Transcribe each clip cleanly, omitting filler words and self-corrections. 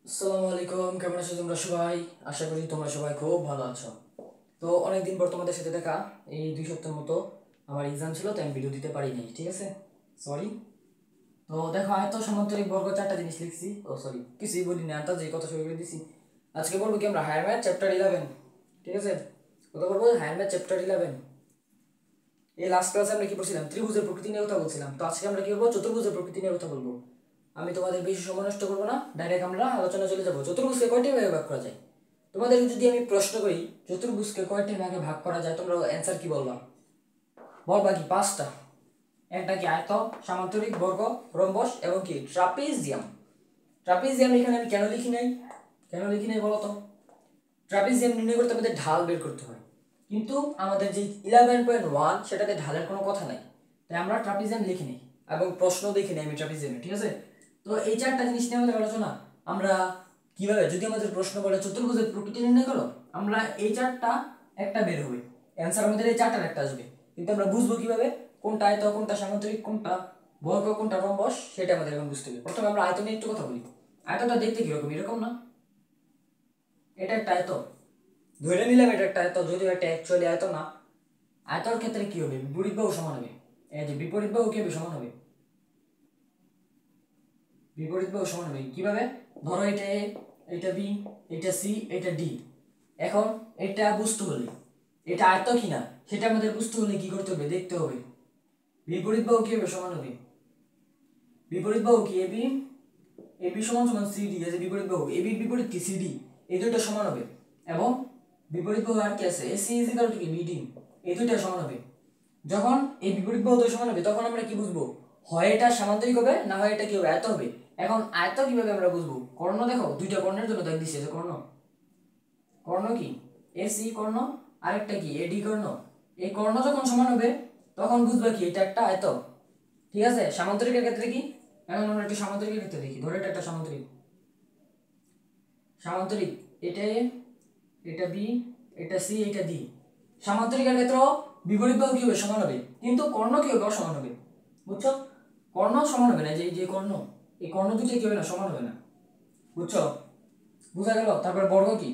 আসসালামু আলাইকুম, কেমন আছো তোমরা সবাই? আশা করি তোমরা সবাই খুব ভালো আছো। তো অনেকদিন পর তোমাদের সাথে দেখা, এই 2 সপ্তাহের মতো আমার এক্সাম ছিল, তাই আমি ভিডিও দিতে পারিনি, ঠিক আছে, সরি। তো দেখো, আয়ত সামান্তরিক বর্গ 4টা জিনিস লিখছি, ও সরি কিছুই বলিনি, আন্দাজ যে কথা শুরু করে দিছি। আজকে বলবো কি আমরা হায়ার ম্যাথ চ্যাপ্টার 11, ঠিক আছে, কথা বলবো হায়ার ম্যাথ চ্যাপ্টার 11। এই লাস্ট ক্লাসে আমরা কি পড়ছিলাম? ত্রিভুজের প্রকৃতি নিয়ে কথা বলছিলাম। তো আজকে আমরা কি করবো? চতুর্ভুজের প্রকৃতি নিয়ে কথা বলবো। আমি তোমাদের বেশি সময় নষ্ট করবো না, ডাইরেক্ট আমরা আলোচনা চলে যাবো। চতুর্ভুজকে কয়টি ভাগে ভাগ করা যায়? তোমাদের যদি আমি প্রশ্ন করি চতুর্ভুজকে কয়টি ভাগে ভাগ করা যায়, তোমরা অ্যান্সার কি বলবা? বলবা কি 5টা। একটা কি আয়ত, সামান্তরিক, বর্গ, রম্বস এবং কি ট্রাপিজিয়াম। ট্রাপিজিয়াম এখানে আমি কেন লিখি নাই বলো তো? ট্রাপিজিয়াম নির্ণয় করতে আমাদের ঢাল বের করতে হয়, কিন্তু আমাদের যে 11.1 সেটাতে ঢালের কোনো কথা নাই, তাই আমরা ট্রাপিজিয়াম লিখি নাই এবং প্রশ্ন দেখি নাই আমি ট্রাপিজিয়ামে, ঠিক আছে। তো এই 4টা জিনিস নিয়ে আমাদের আলোচনা। আমরা কিভাবে, যদি আমাদের প্রশ্ন বলে চতুর্ভুজের প্রকৃতি নির্ণয় করো, আমরা এই 4টা একটা বের হবে, অ্যান্সার আমাদের এই 4টার একটা আসবে, কিন্তু আমরা বুঝবো কিভাবে কোনটা আয়ত, কোনটা সামান্তরিক, কোনটা বর্গ, কোনটা রম্বস, সেটা আমাদের এখন বুঝতে হবে। প্রথমে আমরা আয়ত নিয়ে একটু কথা বলি। আয়তটা দেখতে কিরকম? এরকম না? এটা একটা আয়ত, ধরে নিলাম এটা একটা আয়ত, যদিও এটা অ্যাকচুয়ালি আয়ত না। আয়তর ক্ষেত্রে কি হবে? বিপরীত বাহু সমান হবে। এই যে বিপরীত বাহু কি হবে? সমান হবে। বিপরীত বাহু সমান হবে কিভাবে? ধরো এটা এ, এটা বি, এটা সি, এটা ডি। এখন এটা বুঝতে হলে, এটা আয়ত কিনা সেটা আমাদের বুঝতে হলে কি করতে হবে? দেখতে হবে বিপরীত বাহু কি হবে? সমান হবে। বিপরীত বাহু কি? এবি, এবি সমান সমান সিডি। এই যে বিপরীত বাহু, এবির বিপরীত কি? সিডি। এই দুটো সমান হবে। এবং বিপরীত বাহু আর কি আছে? এসি ইজ ইকুয়াল টু কি? বিডি। এই দুটো সমান হবে। যখন এই বিপরীত বাহু দুটো সমান হবে, তখন আমরা কি বুঝবো? হয় এটা সামান্তরিক হবে, না হয় এটা কি হবে? আয়ত হবে। এখন আয়ত কিভাবে আমরা বুঝবো? কর্ণ দেখো, দুইটা কর্ণের জন্য দাগ দিচ্ছে যে কর্ণ। কর্ণ কি? এসি কর্ণ, আরেকটা কি? এডি কর্ণ। এই কর্ণ যখন সমান হবে, তখন বুঝবা কি এটা একটা আয়ত, ঠিক আছে। সামান্তরিকের ক্ষেত্রে কি? এখন আমরা একটু সামান্তরিকের ক্ষেত্রে দেখি। ধরো এটা একটা সামান্তরিক। সামান্তরিক, এটা এ, এটা বি, এটা সি, এটা ডি। সামান্তরিকের ক্ষেত্রে বিপরীত বাহু কি হবে? সমান হবে, কিন্তু কর্ণ কি হবে? অসমান হবে। বুঝছো? কর্ণ সমান হবে না, যে যে কর্ণ, এই কর্ণ দুটো কি হবে না? সমান হবে না। বুঝছো? বুঝা গেল? তারপর বর্গ কি?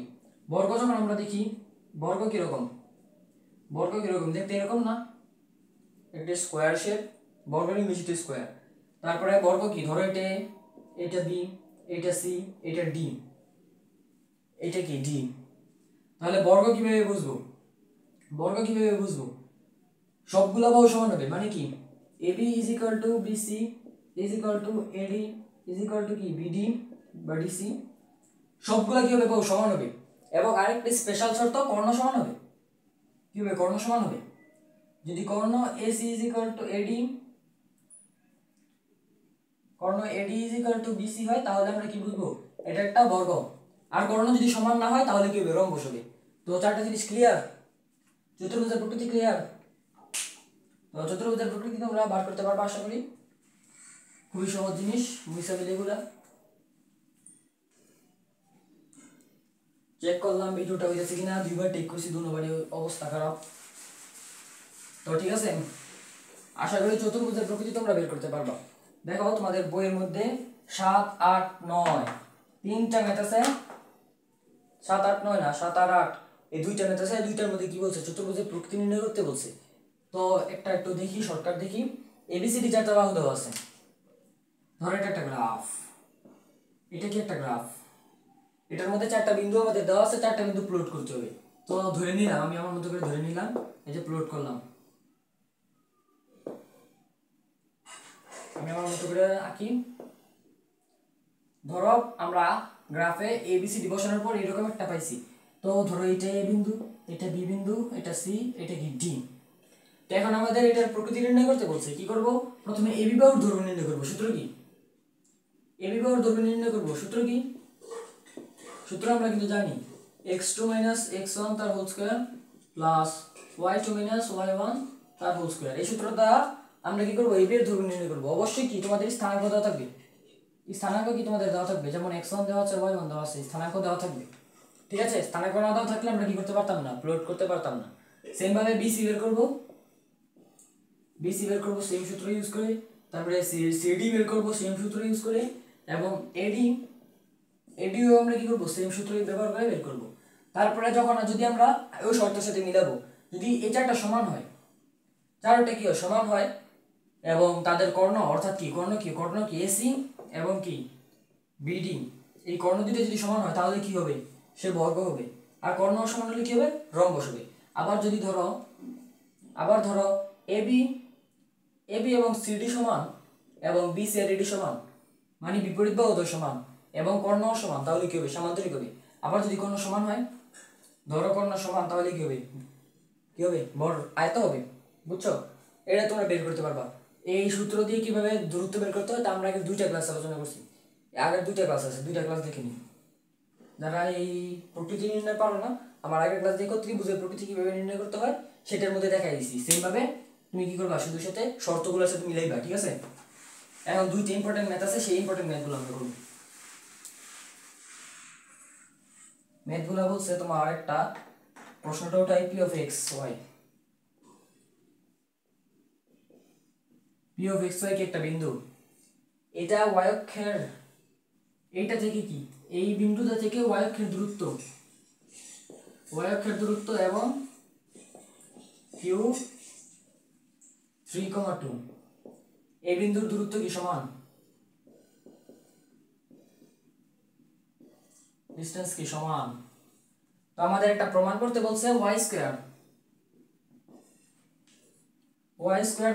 বর্গ যখন আমরা দেখি, বর্গ কিরকম? বর্গ কিরকম দেখতে? এরকম না? একটা স্কোয়ার শেপ, বর্গ নির্মিত স্কোয়ার। তারপরে বর্গ কি? ধরো এটা এ, এটা বি, এটা সি, এটা ডি, এটা কি? ডি। তাহলে বর্গ কিভাবে বুঝবো? বর্গ কিভাবে বুঝবো? সবগুলা বাহু সমান হবে, মানে কি? AB is equal to BC is equal to AD is equal to কি? বিডি বা ডিসি। সবগুলা কি হবে? বাহু সমান হবে। এবং আরেকটা স্পেশাল শর্ত, কর্ণ সমান হবে। কি হবে? কর্ণ সমান হবে। যদি কর্ণ AC is equal to AD, কর্ণ AD is equal to BC হয়, তাহলে আমরা কি বুঝবো? এটা একটা বর্গ। আর কর্ণ যদি সমান না হয়, তাহলে কি হবে? রম্বস হবে। তো 4টা জিনিস ক্লিয়ার? চতুর্ভুজের প্রকৃতি ক্লিয়ার? তো চতুর্ভুজের প্রকৃতি তোমরা বার করতে পারবে আশা করি। খুবই সহজ জিনিস, বুঝতে পেলে এগুলা। চেক করলাম ভিডিওটা হইতেছে কিনা, 2বার টেক করছি, দুবারই অবস্থা খারাপ। তো ঠিক আছে, আশা করি চতুর্ভুজের প্রকৃতি তোমরা বের করতে পারবা। দেখো তোমাদের বইয়ের মধ্যে 7, 8, 9 তিনটা ম্যাথ আছে। 7, 8, 9 না, 7 আর 8, এই দুইটা ম্যাথ আছে। দুইটার মধ্যে কি বলছে? চতুর্ভুজের প্রকৃতি নির্ণয় করতে বলছে। তো একটা একটু দেখি, শর্টকাট দেখি। এবিসিডি 4টা বাহু দেওয়া আছে। ধরো এটা একটা গ্রাফ, এটা কি একটা গ্রাফ, এটার মধ্যে 4টা বিন্দু আমাদের দেওয়া আছে, 4টা বিন্দু প্লট করতে হবে। তো ধরে নিলাম, আমি আমার মতো করে ধরে নিলাম, এই যে প্লট করলাম, আমি আমার মতো করে আঁকি। ধরো আমরা গ্রাফে এবিসিডি বসানোর পর এরকম একটা পাইছি। তো ধরো এটা এ বিন্দু, এটা বি বিন্দু, এটা সি, এটা কি? ডি। তো এখন আমাদের এটার প্রকৃতি নির্ণয় করতে বলছে। কি করব? প্রথমে এবি বাহুর দৈর্ঘ্য নির্ণয় করব। সূত্র কি? এবি বাহুর দৈর্ঘ্য নির্ণয় করব, সূত্র কি? সূত্র আমরা কিন্তু জানি, x2 - x1 তার whole square plus y2 - y1 তার হোল স্কয়ার। এই সূত্রটা আমরা কি করব? এবি এর দৈর্ঘ্য নির্ণয় করব। অবশ্যই কি তোমাদের স্থানাঙ্ক দেওয়া থাকবে, স্থানাঙ্ক কি তোমাদের দেওয়া থাকবে, যেমন x1 দেওয়া আছে, y1 দেওয়া আছে, স্থানাঙ্ক দেওয়া থাকবে, ঠিক আছে। স্থানাঙ্ক না দেওয়া থাকলে আমরা কি করতে পারতাম না? প্লট করতে পারতাম না। সেম ভাবে বিসি বের করব, বিসি বের করব সেম সূত্র ইউজ করে। তারপরে সিডি বের করব সেম সূত্র ইউজ করে। এবং এডি এটিও আমরা কি করবো সেম সূত্র ব্যবহার করে বের করবো। তারপরে যখন যদি আমরা ওই শর্তের সাথে মিলাবো, যদি এই চারটা সমান হয়, চারটা কি হয় সমান হয়, এবং তাদের কর্ণ অর্থাৎ কি কর্ণ কি এসি এবং কি বিডি, এই কর্ণ দুটো যদি সমান হয় তাহলে কি হবে, সে বর্গ হবে। আর কর্ণ সমান হলে কি হবে, রম্বস হবে। আবার ধরো এবি এবি এবং সিডি সমান এবং বিসি আর এডি সমান, মানে বিপরীত বাহু সমান এবং কর্ণ সমান, তাহলে কি হবে, সামান্তরিক হবে। আবার যদি কর্ণ সমান হয়, ধরো কর্ণ সমান, তাহলে কি হবে, বড় আয়ত হবে। বুঝছো, এটা তোমরা বের করতে পারবা। এই সূত্র দিয়ে কিভাবে দূরত্ব বের করতে হয় তা আমরা আগে দুইটা ক্লাস আলোচনা করছি, আগের দুইটা ক্লাস আছে, দুইটা ক্লাস দেখে নিই। যারা এই প্রকৃতি নির্ণয় পারো না, আমার আগের ক্লাস দিয়ে ত্রিভুজের প্রকৃতি কিভাবে নির্ণয় করতে হয় সেটার মধ্যে দেখাই দিছি। সেম ভাবে তুমি কি করবা, শুধু সাথে শর্তগুলোর সাথে মিলাইবা, ঠিক আছে। এখন দুইটা ইম্পর্টেন্ট ম্যাথ আছে, সেই ইম্পর্টেন্ট ম্যাথগুলো আমরা করব। ম্যাথগুলো বলছে তোমার একটা প্রশ্নটা ওটাই P of x y, P of x y কি একটা বিন্দু, এটা ওয়াই অক্ষের, এইটা থেকে কি এই বিন্দুটা থেকে ওয়াই অক্ষের দূরত্ব এবং কিউ 3,2, এই বিন্দুর দূরত্ব কি সমান, ডিসটেন্স কি সমান। তো আমাদের একটা প্রমাণ করতে বলছে y square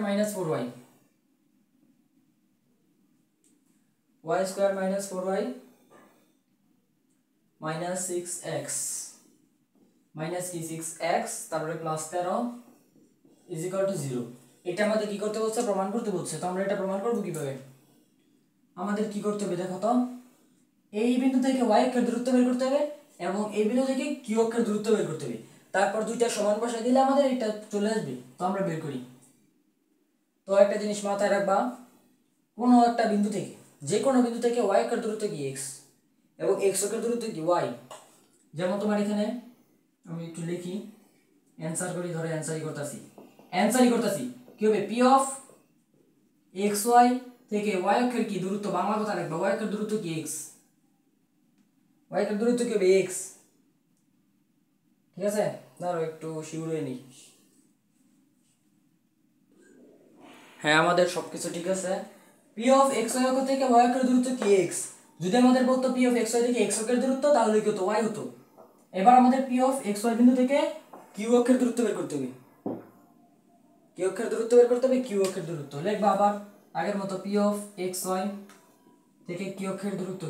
minus 4y, y square minus 4y minus 6x minus কি 6x তারপরে প্লাস 13 ইজ ইকুয়াল টু 0। এটা আমাদের কি করতে বলছে, প্রমাণ করতে বলছে। তো আমরা এটা প্রমাণ করব কিভাবে, আমাদের কি করতে হবে দেখো তো, এই বিন্দু থেকে y অক্ষের দূরত্ব বের করতে হবে এবং এই বিন্দু থেকে q অক্ষের দূরত্ব বের করতে হবে। তারপর দুইটা সমান বসাই দিলে আমাদের এটা চলে আসবে। তো আমরা বের করি। তো একটা জিনিস মাথায় রাখবা, কোনো একটা বিন্দু থেকে, যে কোনো বিন্দু থেকে y অক্ষের দূরত্ব কি x এবং x অক্ষের দূরত্ব কি y। যেমন তোমার এখানে আমি একটু লিখি, অ্যানসার করি, ধরে অ্যানসারই করতেছি কি হবে, p অফ xy থেকে y অক্ষের কি দূরত্ব, বাংলা কথা রাখবা, y অক্ষের দূরত্ব কি x, y অক্ষের দূরত্ব কি হবে x, ঠিক আছে। ধরো একটু শিওর হয়ে নিই, হ্যাঁ আমাদের সবকিছু ঠিক আছে। p অফ xy অক্ষ থেকে y অক্ষের দূরত্ব কি x, যদি আমাদের বলতো p অফ xy থেকে x অক্ষের দূরত্ব তাহলে কি হতো, y হতো। এবার আমাদের p অফ xy বিন্দু থেকে q অক্ষের দূরত্ব বের করতে হবে, q অক্ষের দূরত্ব লিখবা আবার আগের মতো, p অফ xy থেকে q অক্ষের দূরত্ব,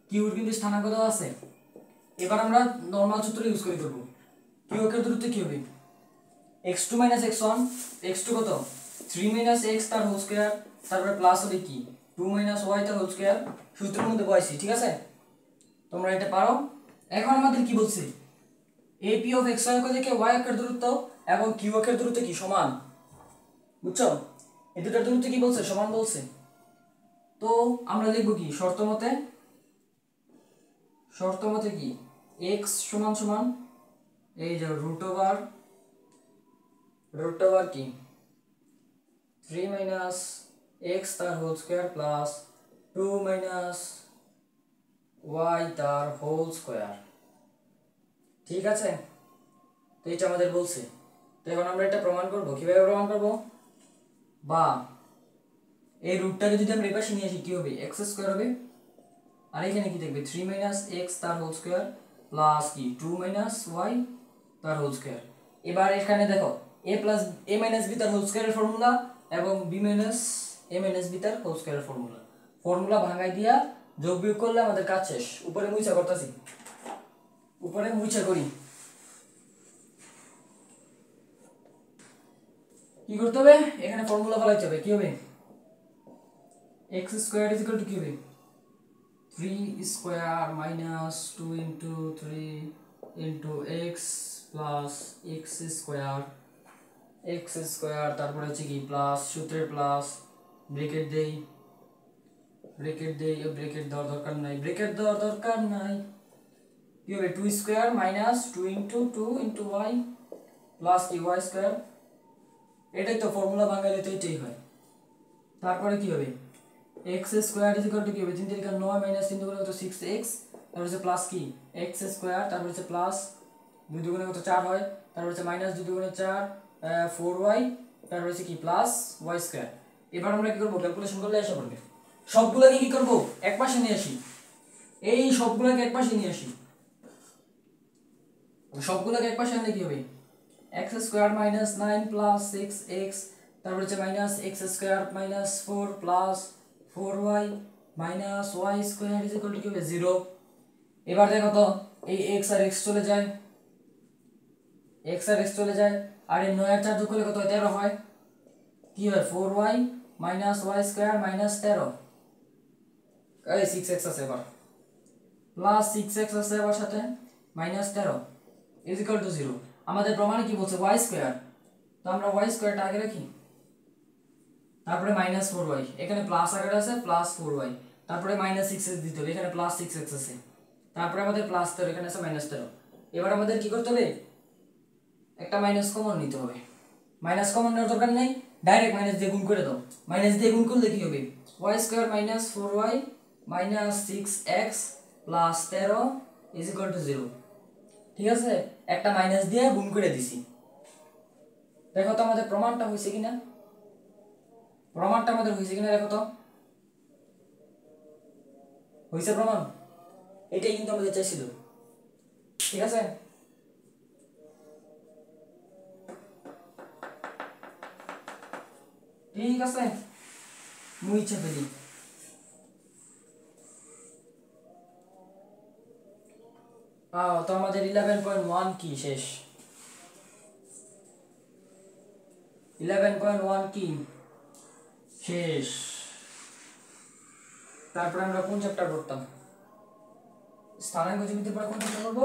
q এর কিন্তু স্থানাঙ্ক দেওয়া আছে। এবার আমরা নরমাল সূত্র ইউজ করে করব। q অক্ষের দূরত্ব কি হবে, x2 x1, x2 কত 3 x তার হোল স্কয়ার, তারপরে প্লাস হবে কি 2 y তার হোল স্কয়ার, সূত্রের মধ্যে বসাইছি, ঠিক আছে। তোমরা এটা পারো। এখন আমাদের কি বলছে, AP অফ xy অক্ষ থেকে y অক্ষের দূরত্ব এবং q অক্ষের দূরত্ব কি সমান, বুঝছো, এই দুটোর দূরত্ব কি বলছে, সমান বলছে। তো আমরা লিখব কি, শর্তমতে কি x সমান সমান এই যে রুট ওভার কি 3 x তার হোল স্কয়ার প্লাস 2 y তার হোল স্কয়ার, ঠিক আছে। তো এটা আমাদের বলছে। তো এখন আমরা এটা প্রমাণ করব, কিভাবে প্রমাণ করব, বা এই রুটটাকে যদি আমরা এপাশে নিয়ে আসি কি হবে, x স্কয়ার হবে, আর এখানে কি থাকবে 3 x তার হোল স্কয়ার প্লাস কি 2 y তার হোল স্কয়ার। এবার এখানে দেখো a b তার হোল স্কয়ারের ফর্মুলা এবং b b তার হোল স্কয়ারের ফর্মুলা ভাঙাই দিয়া যোগ বিয়োগ করলে আমাদের কাজ শেষ। উপরে মুছা করি, কি করতে হবে, এখানে ফর্মুলা ফলাইতে হবে, কি হবে, x square is equal to কি হবে 3 square minus 2 into 3 into x plus x square, তারপরে হচ্ছে কি প্লাস, সূত্রের প্লাস, ব্র্যাকেট দেই, ব্র্যাকেট দেওয়ার দরকার নাই, কি হবে 2 square minus 2 into y plus কি y স্কয়ার, এটাই তো ফর্মুলা ভাঙালে তো এটাই হয়। তারপরে কি হবে, x square is equal to কি হবে 3 3 9 মাইনাস 3 দুগুণে কত 6x তারপর হচ্ছে প্লাস কি এক্স স্কোয়ার তারপর হচ্ছে প্লাস 2 দুগুণে কত 4 হয় তারপর হচ্ছে মাইনাস 2 দুগুণে 4 4y তারপর হচ্ছে কি প্লাস y স্কোয়ার। এবার আমরা কি করব ক্যালকুলেশন করলে এসে পড়বে সবগুলোকে কি করব একপাশে নিয়ে আসি এই সবগুলোকে একপাশে নিয়ে আসি সবগুলোকে একপাশে আনলে কি হবে x square minus 9 plus 6x তারপর হচ্ছে minus x square minus 4 plus 4y minus y square is equal to কি হবে 0। এবার দেখো তো এই x আর x চলে যায় x আর x চলে যায় আর এই 9 আর 4 যোগ করলে কত হয় 13 হয় কি হয় 4y minus y square minus 13 এই 6x আছে এবার প্লাস 6x আছে এবার সাথে মাইনাস 13 ইজ ইকুয়াল টু 0। আমাদের প্রমাণে কি বলছে y স্কয়ার তো আমরা y স্কয়ারটা আগে রাখি তারপরে মাইনাস 4y এখানে প্লাস আকারে আছে প্লাস 4y তারপরে মাইনাস 6x দিতে হবে এখানে প্লাস 6x আছে তারপরে আমাদের প্লাস 13 এখানে আছে মাইনাস 13। এবার আমাদের কি করতে হবে একটা মাইনাস কমন নিতে হবে মাইনাস কমন নেওয়ার দরকার নেই ডাইরেক্ট মাইনাস দিয়ে গুণ করে দাও মাইনাস দিয়ে গুণ করলে কি হবে y square minus 4y minus 6x plus 13 is equal two 0। ঠিক আছে একটা মাইনাস দিয়ে গুণ করে দিছি দেখো তো আমাদের প্রমাণটা হইছে কিনা দেখো তো হইছে প্রমাণ এটাই কিন্তু আমাদের চাইছিল ঠিক আছে। ঠিক আছে মুই ইচ্ছা ফেলি তো আমাদের 11.1 কি শেষ 11.1 কি শেষ তারপর আমরা কোন চ্যাপ্টার পড়তাম স্থানাঙ্ক জ্যামিতির পর কোন চ্যাপ্টার পড়ব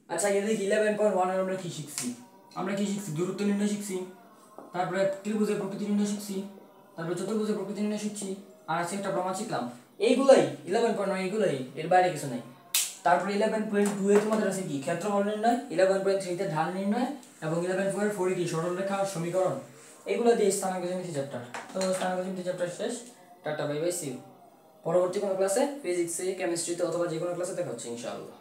আচ্ছা এই দেখি 11.1 এর আমরা কি শিখছি দূরত্ব নির্ণয় শিখছি তারপরে ত্রিভুজের প্রকৃতি নির্ণয় শিখছি তারপরে চতুর্ভুজের প্রকৃতি নির্ণয় শিখছি আর আছে একটা প্রমাণ শিখলাম এইগুলাই 11.9 এইগুলাই এর বাইরে কিছু নাই। তারপরে 11.2 এ তোমাদের আছে কি ক্ষেত্রফল নির্ণয় 11.3 তে ঢাল নির্ণয় এবং 11.4 এ কি সরলরেখা সমীকরণ এগুলো দিয়ে স্থানাঙ্ক জ্যামিতি চ্যাপ্টার। তো স্থানাঙ্ক জ্যামিতি চ্যাপ্টার শেষ tata bye bye see you পরবর্তী কোনো ক্লাসে ফিজিক্সে কেমিস্ট্রিতে অথবা যে কোনো ক্লাসে দেখা হচ্ছে ইনশাআল্লাহ।